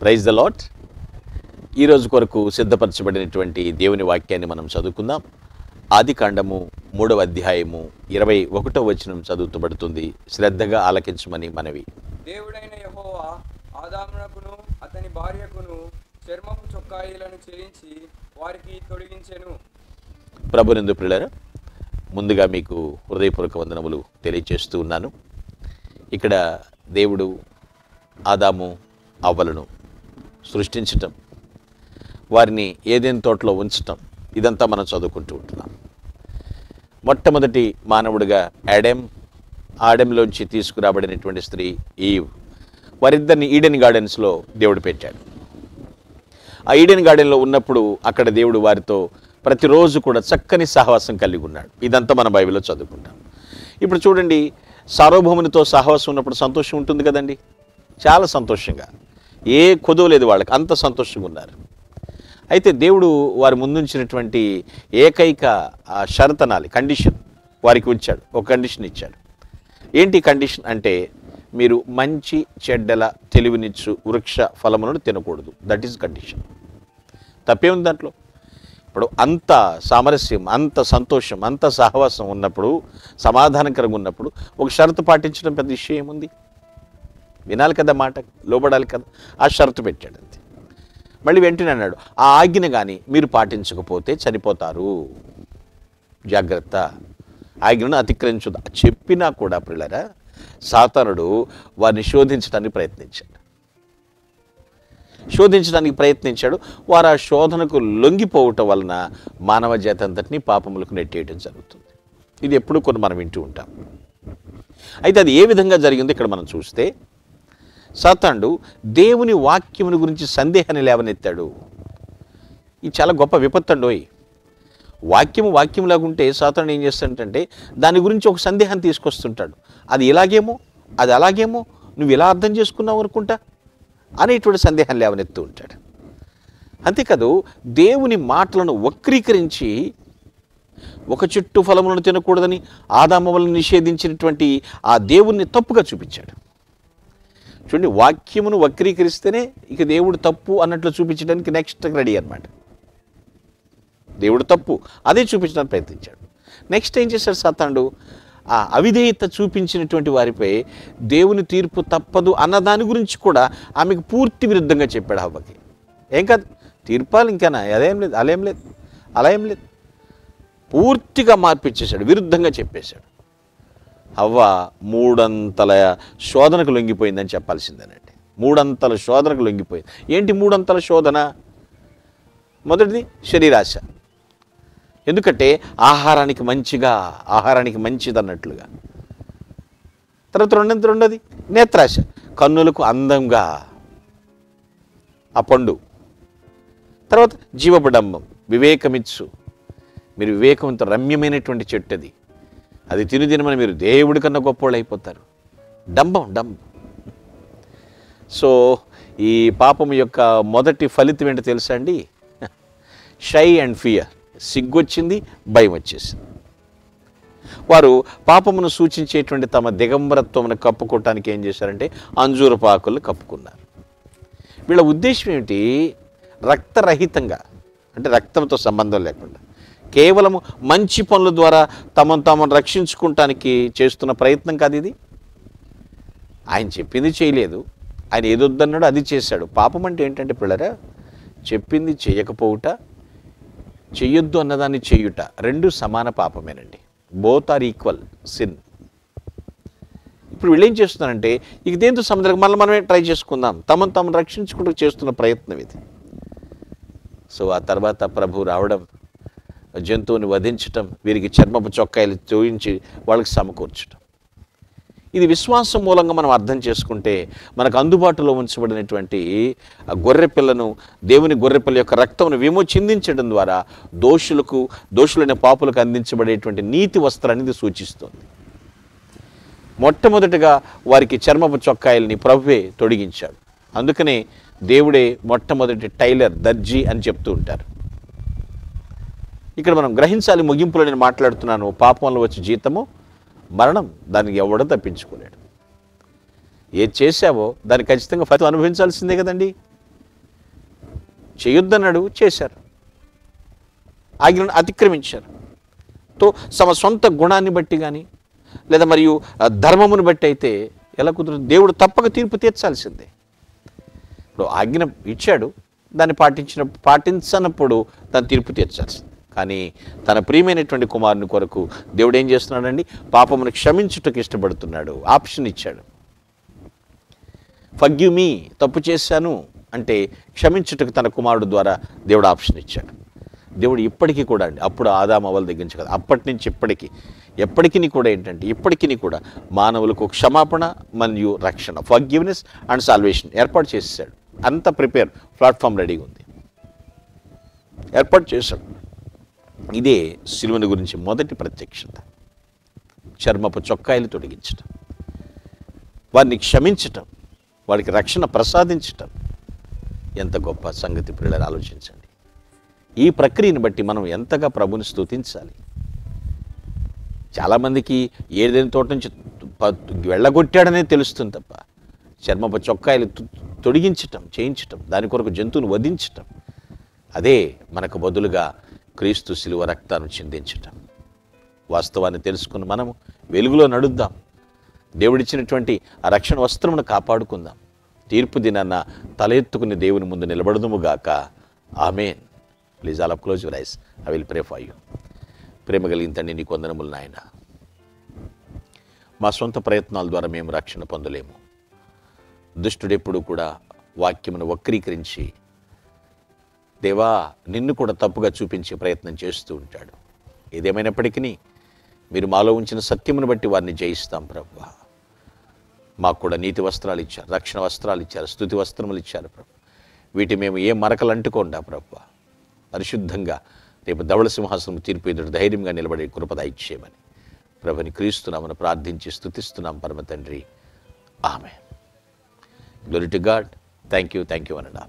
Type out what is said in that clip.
Praise the lord. ఈరోజు కొరకు సిద్ధపరచబడినటువంటి దేవుని వాక్యాన్ని మనం చదువుకుందాం. ఆదికాండము 3వ అధ్యాయము 21వ వచనం చదువుతబడుతుంది. శ్రద్ధగా ఆలకించమని మనవి. దేవుడైన యెహోవా ఆదామునకును అతని భార్యకును చర్మపు చొక్కాయిలను చెలించి వారికి తొడిగించెను. ప్రభునందు ప్రియులారా, ముందుగా మీకు హృదయపూర్వక వందనములు తెలియజేస్తూ ఉన్నాను. ఇక్కడ దేవుడు ఆదాము అవ్వలను సృష్టించటం, వారిని ఏదైనా తోటలో ఉంచటం, ఇదంతా మనం చదువుకుంటూ ఉంటున్నాం. మొట్టమొదటి మానవుడిగా ఆడెంలోంచి తీసుకురాబడినటువంటి స్త్రీ ఈవ్, వారిద్దరిని ఈడెన్ గార్డెన్స్లో దేవుడు పెట్టాడు. ఆ ఈడెన్ గార్డెన్లో ఉన్నప్పుడు అక్కడ దేవుడు వారితో ప్రతిరోజు కూడా చక్కని సహవాసం కలిగి ఉన్నాడు. ఇదంతా మన బైబిల్లో చదువుకుంటాం. ఇప్పుడు చూడండి, సార్వభౌమునితో సహవాసం ఉన్నప్పుడు సంతోషం ఉంటుంది కదండి. చాలా సంతోషంగా, ఏ కొదువ లేదు వాళ్ళకి, అంత సంతోషంగా ఉన్నారు. అయితే దేవుడు వారి ముందుంచినటువంటి ఏకైక షరతనాలి, కండిషన్ వారికి ఉంచాడు. ఒక కండిషన్ ఇచ్చాడు. ఏంటి కండిషన్ అంటే, మీరు మంచి చెడ్డల తెలివినిచ్చు వృక్ష ఫలములను తినకూడదు. That is condition. తప్పేముంది దాంట్లో? ఇప్పుడు అంత సామరస్యం, అంత సంతోషం, అంత సహవాసం ఉన్నప్పుడు, సమాధానకరంగా ఉన్నప్పుడు ఒక షరతు పాటించడం పెద్ద విషయం ఏముంది? వినాలి కదా, మాట లోబడాలి కదా. ఆ షరతు పెట్టాడు అంతే. మళ్ళీ వెంటనే అన్నాడు, ఆ ఆజ్ఞను కానీ మీరు పాటించకపోతే చనిపోతారు, జాగ్రత్త, ఆజ్ఞను అతిక్రమించదు. చెప్పినా కూడా ప్రియులారా, సాతానుడు వారిని శోధించడానికి ప్రయత్నించాడు. వారు ఆ శోధనకు లొంగిపోవటం వలన మానవ జాతి అంతటినీ పాపములకు నెట్టేయడం జరుగుతుంది. ఇది ఎప్పుడు కొన్ని మనం వింటూ ఉంటాం. అయితే అది ఏ విధంగా జరిగిందో ఇక్కడ మనం చూస్తే, సాతానుడు దేవుని వాక్యముని గురించి సందేహాన్ని లేవనెత్తాడు. ఇది చాలా గొప్ప విపత్తు అండోయ్. వాక్యంలాగా ఉంటే సాతానుడు ఏం చేస్తాడంటే దాని గురించి ఒక సందేహాన్ని తీసుకొస్తుంటాడు. అది ఇలాగేమో, అది అలాగేమో, నువ్వు ఇలా అర్థం చేసుకున్నావు అనుకుంటా అనేటువంటి సందేహాన్ని లేవనెత్తూ ఉంటాడు. అంతేకాదు, దేవుని మాటలను వక్రీకరించి ఒక చెట్టు ఫలములను తినకూడదని ఆదాము వలన నిషేధించినటువంటి ఆ దేవుణ్ణి తప్పుగా చూపించాడు. చూడండి, వాక్యమును వక్రీకరిస్తేనే ఇక దేవుడు తప్పు అన్నట్లు చూపించడానికి నెక్స్ట్ రెడీ అన్నమాట. దేవుడు తప్పు అదే చూపించడానికి ప్రయత్నించాడు. నెక్స్ట్ ఏం చేశాడు సాతానుడు? ఆ అవిధేయత చూపించినటువంటి వారిపై దేవుని తీర్పు తప్పదు అన్న దాని గురించి కూడా ఆమెకు పూర్తి విరుద్ధంగా చెప్పాడు హవ్వకి. ఏం కాదు, తీర్పాలు ఇంకానా, అలా ఏం లేదు, పూర్తిగా మార్పిచ్చేశాడు, విరుద్ధంగా చెప్పేశాడు. హవ్వ మూడంతల శోధనకు లొంగిపోయిందని చెప్పాల్సిందేనండి. మూడంతల శోధనకు లొంగిపోయింది. ఏంటి మూడంతల శోధన? మొదటిది శరీరాశ. ఎందుకంటే ఆహారానికి మంచిది అన్నట్లుగా. తర్వాత రెండోది నేత్రాశ, కన్నులకు అందంగా ఆ పండు. తర్వాత జీవబడంబం, వివేకమిచ్చు. మీరు వివేకంతో రమ్యమైనటువంటి చెట్టు అది తినమని మీరు దేవుడి కన్నా గొప్పవాళ్ళు అయిపోతారు. డంబం. సో ఈ పాపం యొక్క మొదటి ఫలితం ఏంటో తెలుసా అండి? Shy and fear. సిగ్గొచ్చింది, భయం వచ్చేసింది. వారు పాపమును సూచించేటువంటి తమ దిగంబరత్వమును కప్పుకోవటానికి ఏం చేశారంటే అంజూరపు ఆకులు కప్పుకున్నారు. వీళ్ళ ఉద్దేశం ఏమిటి? రక్తరహితంగా, అంటే రక్తంతో సంబంధం లేకుండా, కేవలము మంచి పనుల ద్వారా తమను రక్షించుకోవటానికి చేస్తున్న ప్రయత్నం కాదు ఇది. ఆయన చెప్పింది చేయలేదు, ఆయన ఏదొద్దన్నాడో అది చేశాడు. పాపం అంటే ఏంటంటే పిల్లరా, చెప్పింది చేయకపోవుట, చెయ్యొద్దు అన్నదాన్ని చేయుట, రెండు సమాన పాపమేనండి. Both are equal sin. ఇప్పుడు వీళ్ళు ఏం చేస్తున్నారంటే, ఇక దేంతో సముద్రం మనమే ట్రై చేసుకుందాం, తమను రక్షించుకుంటూ చేస్తున్న ప్రయత్నం ఇది. సో ఆ తర్వాత ప్రభు రావడం, జంతువుని వధించటం, వీరికి చర్మపు చొక్కాయలు చూయించి వాళ్ళకి సమకూర్చటం. ఇది విశ్వాసం మూలంగా మనం అర్థం చేసుకుంటే, మనకు అందుబాటులో ఉంచబడినటువంటి ఆ గొర్రెపిల్లను, దేవుని గొర్రెపిల్ల యొక్క రక్తమును విమోచిందించడం ద్వారా దోషులైన పాపులకు అందించబడేటువంటి నీతి వస్త్రాన్ని ఇది సూచిస్తుంది. మొట్టమొదటిగా వారికి చర్మపు చొక్కాయల్ని ప్రభువే తొడిగించాడు. అందుకనే దేవుడే మొట్టమొదటి టైలర్, దర్జీ అని చెప్తూ ఉంటారు. ఇక్కడ మనం గ్రహించాలి, ముగింపులో నేను మాట్లాడుతున్నాను, పాపంలో వచ్చే జీతము మరణం, దానికి ఎవడో తప్పించుకోలేడు. ఏది చేశావో దాన్ని ఖచ్చితంగా ఫలితం అనుభవించాల్సిందే కదండి. చేయొద్దన్నాడు, చేశారు. ఆజ్ఞను అతిక్రమించారు. తమ సొంత గుణాన్ని బట్టి కానీ లేదా మరియు ధర్మమును బట్టి అయితే ఎలా కుదురుతుంది? దేవుడు తప్పక తీర్పు తీర్చాల్సిందే. ఇప్పుడు ఆజ్ఞ ఇచ్చాడు, దాన్ని పాటించనప్పుడు దాన్ని తీర్పు తీర్చాల్సింది. కానీ తన ప్రియమైనటువంటి కుమారుని కొరకు దేవుడు ఏం చేస్తున్నాడండి? పాపమును క్షమించుటకు ఇష్టపడుతున్నాడు. ఆప్షన్ ఇచ్చాడు. ఫర్గివ్ మీ, తప్పు చేశాను అంటే క్షమించుటకు తన కుమారుడు ద్వారా దేవుడు ఆప్షన్ ఇచ్చాడు. దేవుడు ఇప్పటికీ కూడా అండి, అప్పుడు ఆదాము అవ్వల దగ్గర నుంచి కదా, అప్పటి నుంచి ఎప్పటికీ కూడా ఏంటంటే ఇప్పటికీ కూడా మానవులకు క్షమాపణ మరియు రక్షణ, ఫర్గివ్నెస్ అండ్ సాల్వేషన్ ఏర్పాటు చేసేసాడు. అంత ప్రిపేర్, ప్లాట్ఫామ్ రెడీగా ఉంది, ఏర్పాటు చేశాడు. ఇదే సిలువను గురించి మొదటి ప్రత్యక్షత. చర్మపు చొక్కాయలు తొలగించటం, వారిని క్షమించటం, వారికి రక్షణ ప్రసాదించటం ఎంత గొప్ప సంగతి ప్రియులారా, ఆలోచించండి. ఈ ప్రక్రియను బట్టి మనం ఎంతగా ప్రభుని స్తుతించాలి. చాలామందికి ఏదైనా తోట నుంచి వెళ్ళగొట్టాడనే తెలుస్తుంది తప్ప చర్మపు చొక్కాయలు తొడిగించటం, చేయించటం, దాని కొరకు జంతువును వధించటం, అదే మనకు బదులుగా క్రీస్తు శిలువ రక్తాన్ని చిందించటం. వాస్తవాన్ని తెలుసుకుని మనము వెలుగులో నడుద్దాం. దేవుడిచ్చినటువంటి ఆ రక్షణ వస్త్రమును కాపాడుకుందాం. తీర్పు దినాన్న తల ఎత్తుకుని దేవుని ముందు నిలబడదుముగాక. ఆమేన్. Please all of close your eyes. I will pray for you. ప్రేమ కలిగిన తండ్రి, నీకు వందనములు నాయన. మా సొంత ప్రయత్నాల ద్వారా మేము రక్షణ పొందలేము. దుష్టుడెప్పుడు కూడా వాక్యమును వక్రీకరించి దేవా నిన్ను కూడా తప్పుగా చూపించే ప్రయత్నం చేస్తూ ఉంటాడు. ఏదేమైనప్పటికీ మీరు మాలో ఉంచిన సత్యమును బట్టి వారిని జయిస్తాం ప్రభువా. మాకు కూడా నీతి వస్త్రాలు ఇచ్చారు, రక్షణ వస్త్రాలు ఇచ్చారు, స్తుతి వస్త్రములు ఇచ్చారు ప్రభు. వీటి మేము ఏ మరకలు అంటుకోండా ప్రభువా, పరిశుద్ధంగా రేపు ధవళ సింహాసనం తీర్పు ఎదురు ధైర్యంగా నిలబడే కృప దయచేయమని ప్రభుని క్రీస్తునామను ప్రార్థించి స్తుతిస్తున్నాం పరమ తండ్రి. ఆమేన్. Glory to God. Thank you అనండి.